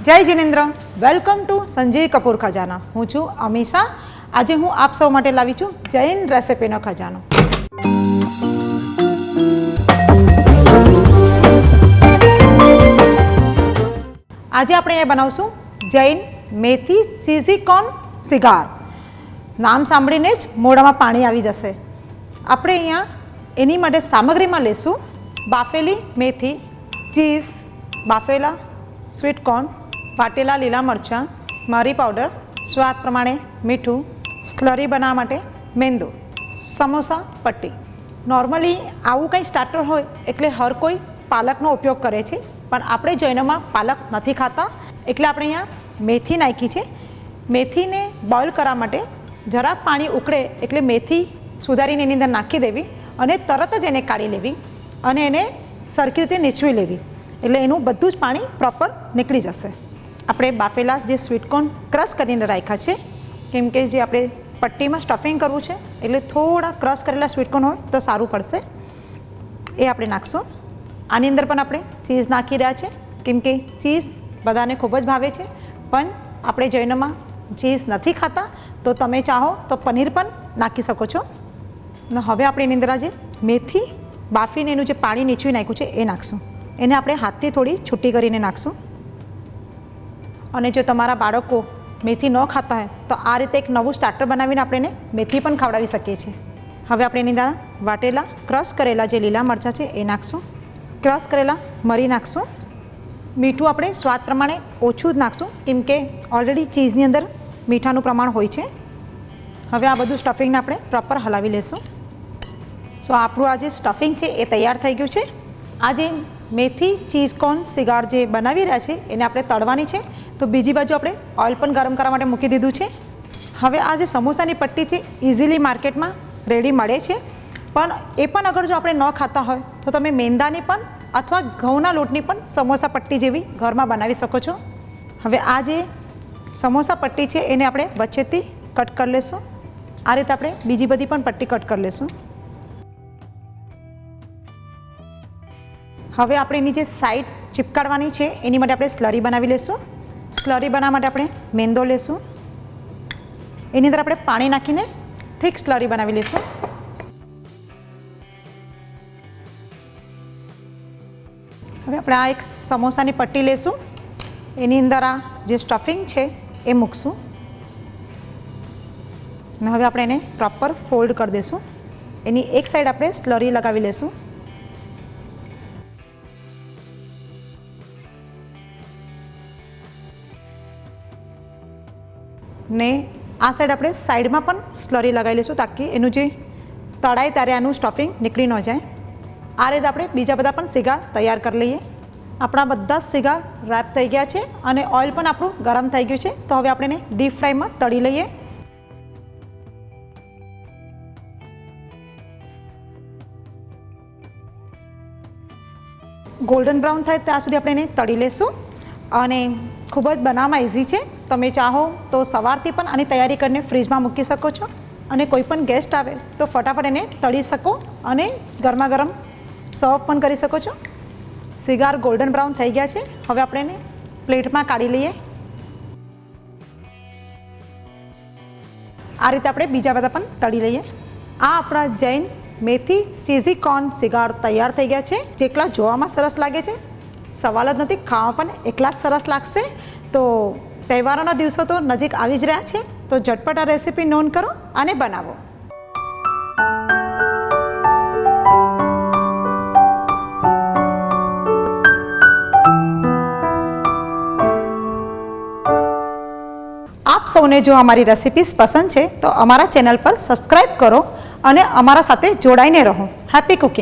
જય Jinendra, welcome to Sanjay કપૂર ખજાના. હું છું અમીષા. આજે હું આપ સૌ માટે લાવી છું જૈન રેસિપીનો ખજાનો. આજે આપણે એ બનાવશું જૈન મેથી ચીઝી કોર્ન સિગાર. નામ સાંભળીને જ મોઢામાં પાણી આવી જશે. આપણે અહીંયા એની માટે સામગ્રીમાં લેશું બાફેલી મેથી, ચીઝ, બાફેલા સ્વીટ કોર્ન, વાટેલા લીલા મરચાં, મરી પાવડર, સ્વાદ પ્રમાણે મીઠું, સ્લરી બનાવવા માટે મેંદો, સમોસા પટ્ટી. નોર્મલી આવું કંઈ સ્ટાર્ટર હોય એટલે હર કોઈ પાલકનો ઉપયોગ કરે છે, પણ આપણે જૈનમાં પાલક નથી ખાતા એટલે આપણે અહીંયા મેથી નાખી છે. મેથીને બોઇલ કરવા માટે જરા પાણી ઉકળે એટલે મેથી સુધારીને એની અંદર નાખી દેવી અને તરત જ એને કાઢી લેવી અને એને સરખી રીતે નીચવી લેવી, એટલે એનું બધું જ પાણી પ્રોપર નીકળી જશે. આપણે બાફેલા જે સ્વીટકોર્ન ક્રશ કરીને રાખ્યા છે, કેમ કે જે આપણે પટ્ટીમાં સ્ટફિંગ કરવું છે એટલે થોડા ક્રશ કરેલા સ્વીટકોર્ન હોય તો સારું પડશે. એ આપણે નાખશું. આની અંદર પણ આપણે ચીઝ નાખી રહ્યા છે, કેમ કે ચીઝ બધાને ખૂબ જ ભાવે છે, પણ આપણે જૈનમાં ચીઝ નથી ખાતા તો તમે ચાહો તો પનીર પણ નાખી શકો છો. અને હવે આપણે એની અંદર જે મેથી બાફીને એનું જે પાણી નીચવી નાખ્યું છે એ નાખશું. એને આપણે હાથથી થોડી છૂટી કરીને નાખશું. અને જો તમારા બાળકો મેથી ન ખાતા હોય તો આ રીતે એક નવું સ્ટાર્ટર બનાવીને આપણે એને મેથી પણ ખવડાવી શકીએ છીએ. હવે આપણે એની અંદર વાટેલા ક્રશ કરેલા જે લીલા મરચાં છે એ નાખશું, ક્રશ કરેલા મરી નાખશું. મીઠું આપણે સ્વાદ પ્રમાણે ઓછું જ નાખશું, કેમ કે ઓલરેડી ચીઝની અંદર મીઠાનું પ્રમાણ હોય છે. હવે આ બધું સ્ટફિંગને આપણે પ્રોપર હલાવી લેશું. સો આપણું આ જે સ્ટફિંગ છે એ તૈયાર થઈ ગયું છે. આ જે મેથી ચીઝ કોર્ન સિગાર જે બનાવી રહ્યા છે એને આપણે તળવાની છે, તો બીજી બાજુ આપણે ઓઇલ પણ ગરમ કરવા માટે મૂકી દીધું છે. હવે આ જે સમોસાની પટ્ટી છે ઇઝીલી માર્કેટમાં રેડી મળે છે, પણ એ પણ અગર જો આપણે ન ખાતા હોય તો તમે મેંદાની પણ અથવા ઘઉંના લોટની પણ સમોસા પટ્ટી જેવી ઘરમાં બનાવી શકો છો. હવે આ જે સમોસા પટ્ટી છે એને આપણે વચ્ચેથી કટ કરી લેશું. આ રીતે આપણે બીજી બધી પણ પટ્ટી કટ કરી લેશું. હવે આપણે એની જે સાઈડ ચિપકાડવાની છે એની માટે આપણે સ્લરી બનાવી લેશું. સ્લરી બનાવવા માટે આપણે મેંદો લેશું, એની અંદર આપણે પાણી નાખીને થીક સ્લરી બનાવી લેશું. હવે આપણે આ એક સમોસાની પટ્ટી લેશું, એની અંદર આ જે સ્ટફિંગ છે એ મૂકશું અને હવે આપણે એને પ્રોપર ફોલ્ડ કરી દઈશું. એની એક સાઈડ આપણે સ્લરી લગાવી લેશું ને આ સાઈડ આપણે સાઈડમાં પણ સ્લરી લગાવી લઈશું, તાકી એનું જે તળાય ત્યારે આનું સ્ટફિંગ નીકળી ન જાય. આ રીતે આપણે બીજા બધા પણ સિગાર તૈયાર કરી લઈએ. આપણા બધા જ સિગાર રેપ થઈ ગયા છે અને ઓઇલ પણ આપણું ગરમ થઈ ગયું છે, તો હવે આપણે એને ડીપ ફ્રાયમાં તળી લઈએ. ગોલ્ડન બ્રાઉન થાય ત્યાં સુધી આપણે એને તળી લેશું. અને ખૂબ જ બનાવવામાં ઇઝી છે. તમે ચાહો તો સવારથી પણ આની તૈયારી કરીને ફ્રીજમાં મૂકી શકો છો અને કોઈ પણ ગેસ્ટ આવે તો ફટાફટ એને તળી શકો અને ગરમા ગરમ સર્વ પણ કરી શકો છો. સિગાર ગોલ્ડન બ્રાઉન થઈ ગયા છે. હવે આપણે એને પ્લેટમાં કાઢી લઈએ. આ રીતે આપણે બીજા બધા પણ તળી લઈએ. આ આપણા જૈન મેથી ચીઝી કોર્ન સિગાર તૈયાર થઈ ગયા છે. જેટલા જોવામાં સરસ લાગે છે સવાલ જ નથી, ખાવા પણ એટલા જ સરસ લાગશે. તો તહેવારોના દિવસો તો નજીક આવી જ રહ્યા છે, તો ઝટપટ આ રેસીપી નોંધ કરો અને બનાવો. આપ સૌને જો અમારી રેસિપીસ પસંદ છે તો અમારા ચેનલ પર સબસ્ક્રાઈબ કરો અને અમારા સાથે જોડાઈને રહો. Happy cooking.